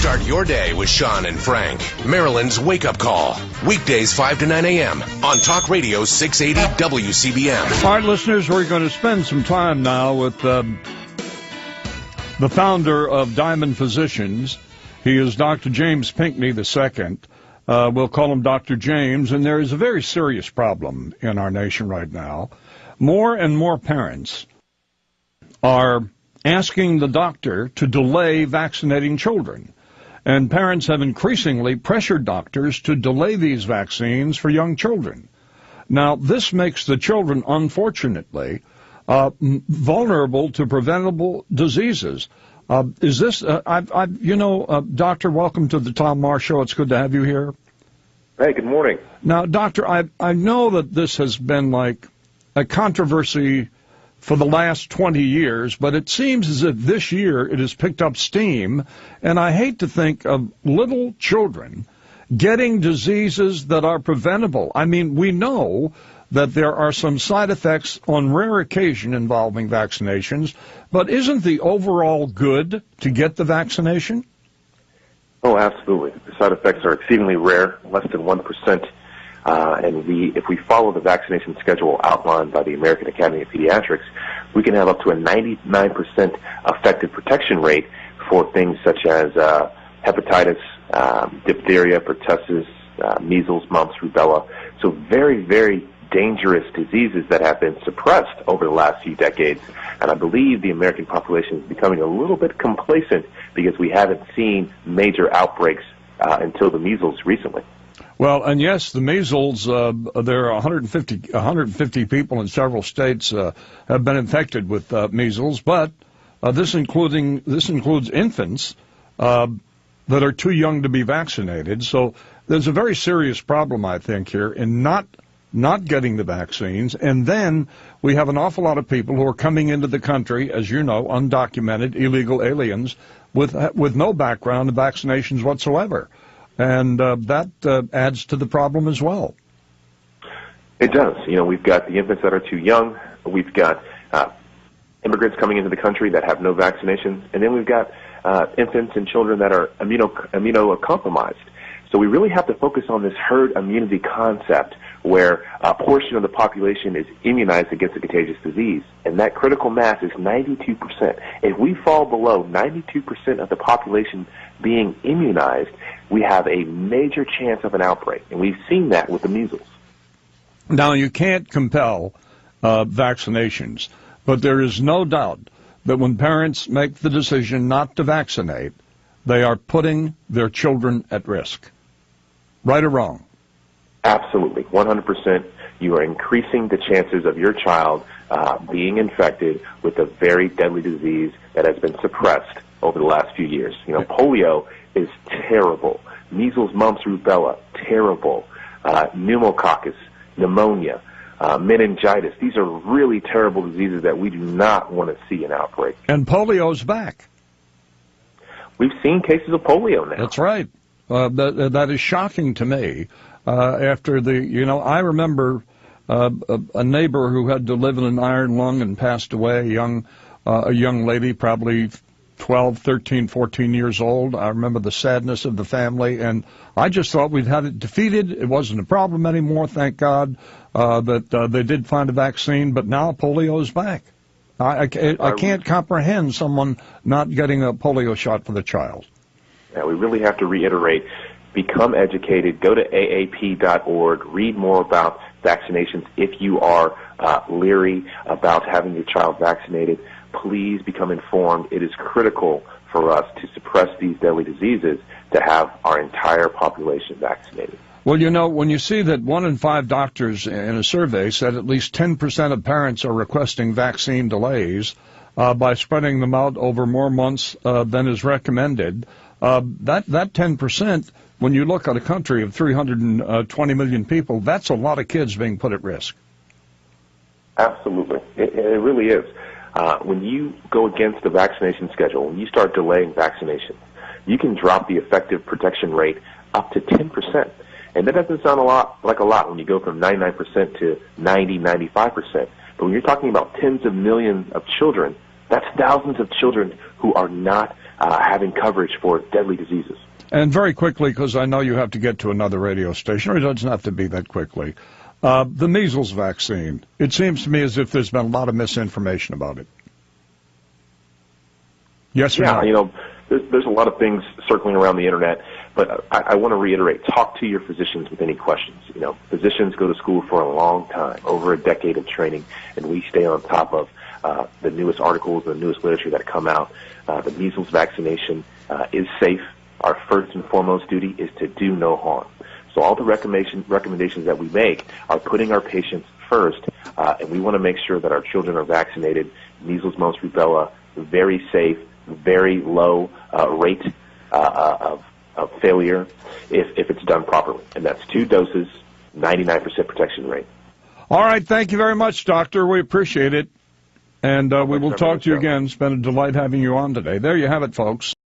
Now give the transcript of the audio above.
Start your day with Sean and Frank. Maryland's wake-up call. Weekdays 5 to 9 a.m. on Talk Radio 680 WCBM. All right, listeners, we're going to spend some time now with the founder of Diamond Physicians. He is Dr. James Pinckney II. We'll call him Dr. James, and there is a very serious problem in our nation right now. More and more parents are asking the doctor to delay vaccinating children. And parents have increasingly pressured doctors to delay these vaccines for young children. Now, this makes the children, unfortunately, vulnerable to preventable diseases. Doctor, welcome to the Tom Marr Show. It's good to have you here. Hey, good morning. Now, Doctor, I know that this has been like a controversy for the last 20 years, but it seems as if this year it has picked up steam, and I hate to think of little children getting diseases that are preventable. I mean, we know that there are some side effects on rare occasion involving vaccinations, but isn't the overall good to get the vaccination? Oh, absolutely. The side effects are exceedingly rare, less than 1%. If we follow the vaccination schedule outlined by the American Academy of Pediatrics, we can have up to a 99% effective protection rate for things such as hepatitis, diphtheria, pertussis, measles, mumps, rubella. So very, very dangerous diseases that have been suppressed over the last few decades. And I believe the American population is becoming a little bit complacent because we haven't seen major outbreaks until the measles recently. Well, and yes, the measles, there are 150 people in several states have been infected with measles, but this includes infants that are too young to be vaccinated. So there's a very serious problem, I think, here in not getting the vaccines. And then we have an awful lot of people who are coming into the country, as you know, undocumented, illegal aliens with no background in vaccinations whatsoever. And that adds to the problem as well. It does. You know, we've got the infants that are too young. We've got immigrants coming into the country that have no vaccinations. And then we've got infants and children that are immunocompromised. So we really have to focus on this herd immunity concept where a portion of the population is immunized against a contagious disease. And that critical mass is 92%. If we fall below 92% of the population being immunized, we have a major chance of an outbreak. And we've seen that with the measles. Now, you can't compel vaccinations, but there is no doubt that when parents make the decision not to vaccinate, they are putting their children at risk. Right or wrong? Absolutely, 100%. You are increasing the chances of your child being infected with a very deadly disease that has been suppressed over the last few years. You know, polio is terrible. Measles, mumps, rubella, terrible. Pneumococcus, pneumonia, meningitis. These are really terrible diseases that we do not want to see an outbreak. And polio's back. We've seen cases of polio now. That's right. That is shocking to me. After I remember a neighbor who had to live in an iron lung and passed away, a young lady, probably 12, 13, 14 years old. I remember the sadness of the family, and I just thought we'd had it defeated. It wasn't a problem anymore, thank God, that they did find a vaccine, but now polio is back. I can't comprehend someone not getting a polio shot for the child. Yeah, we really have to reiterate, become educated, go to aap.org, read more about vaccinations. If you are leery about having your child vaccinated, please become informed. It is critical for us to suppress these deadly diseases to have our entire population vaccinated. Well, you know, when you see that 1 in 5 doctors in a survey said at least 10% of parents are requesting vaccine delays by spreading them out over more months than is recommended, that 10%, when you look at a country of 320 million people, that's a lot of kids being put at risk. Absolutely. It really is. When you go against the vaccination schedule, when you start delaying vaccinations, you can drop the effective protection rate up to 10%. And that doesn't sound like a lot when you go from 99% to 90, 95%. But when you're talking about tens of millions of children, That's thousands of children who are not having coverage for deadly diseases. And very quickly, because I know you have to get to another radio station, or it doesn't have to be that quickly, the measles vaccine. It seems to me as if there's been a lot of misinformation about it. Yes or no? Yeah, there's a lot of things circling around the internet, but I want to reiterate, talk to your physicians with any questions. Physicians go to school for a long time, over a decade of training, and we stay on top of the newest articles, the newest literature that come out. The measles vaccination is safe. Our first and foremost duty is to do no harm. So all the recommendations that we make are putting our patients first, and we want to make sure that our children are vaccinated. Measles, mumps, rubella, very safe, very low rate of failure if it's done properly. And that's 2 doses, 99% protection rate. All right. Thank you very much, Doctor. We appreciate it. And we will talk to you again. It's been a delight having you on today. There you have it, folks.